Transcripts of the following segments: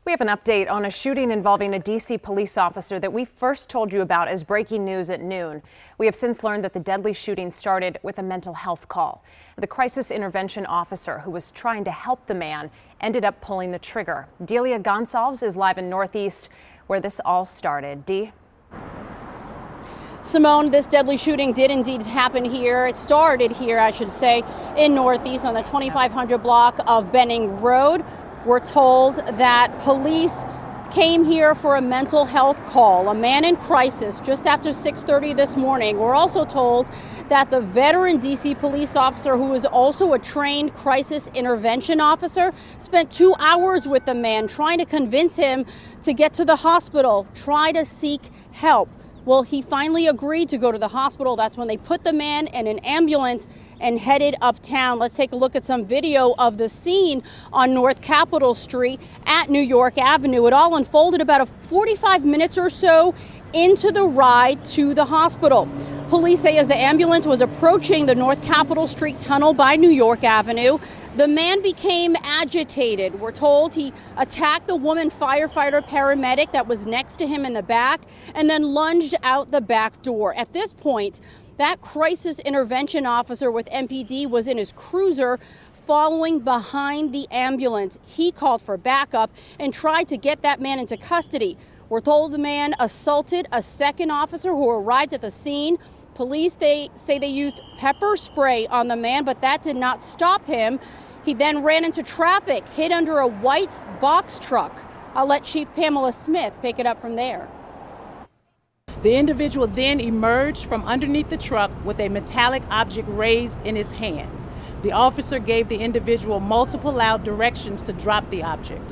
We have an update on a shooting involving a D.C. police officer that we first told you about as breaking news at noon. We have since learned that the deadly shooting started with a mental health call. The crisis intervention officer who was trying to help the man ended up pulling the trigger. Delia Gonsalves is live in Northeast where this all started. Dee? Simone, this deadly shooting did indeed happen here. It started here, I should say, in Northeast on the 2500 block of Benning Road. We're told that police came here for a mental health call, a man in crisis just after 6:30 this morning. We're also told that the veteran D.C. police officer, who is also a trained crisis intervention officer, spent 2 hours with the man trying to convince him to get to the hospital, try to seek help. Well, he finally agreed to go to the hospital. That's when they put the man in an ambulance and headed uptown. Let's take a look at some video of the scene on North Capitol Street at New York Avenue. It all unfolded about 45 minutes or so into the ride to the hospital. Police say as the ambulance was approaching the North Capitol Street tunnel by New York Avenue, the man became agitated. We're told he attacked the woman firefighter paramedic that was next to him in the back and then lunged out the back door. At this point, that crisis intervention officer with MPD was in his cruiser following behind the ambulance. He called for backup and tried to get that man into custody. We're told the man assaulted a second officer who arrived at the scene. Police, they say they used pepper spray on the man, but that did not stop him. He then ran into traffic, hid under a white box truck. I'll let Chief Pamela Smith pick it up from there. The individual then emerged from underneath the truck with a metallic object raised in his hand. The officer gave the individual multiple loud directions to drop the object.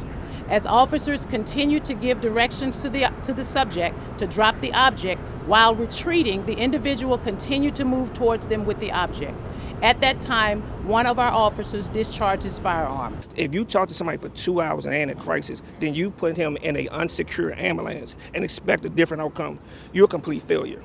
As officers continued to give directions to the subject to drop the object, while retreating, the individual continued to move towards them with the object. At that time, one of our officers discharged his firearm. If you talk to somebody for 2 hours and they're in a crisis, then you put him in an unsecure ambulance and expect a different outcome, you're a complete failure.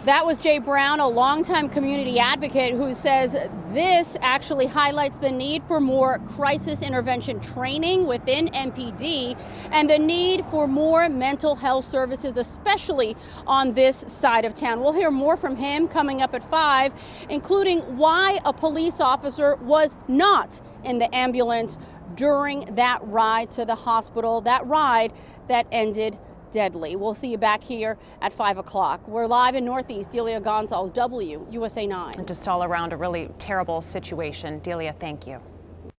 That was Jay Brown, a longtime community advocate who says this actually highlights the need for more crisis intervention training within MPD and the need for more mental health services, especially on this side of town. We'll hear more from him coming up at 5, including why a police officer was not in the ambulance during that ride to the hospital, that ride that ended deadly. We'll see you back here at 5 o'clock. We're live in Northeast. Delia Gonsalves, WUSA 9. Just all around a really terrible situation. Delia, thank you.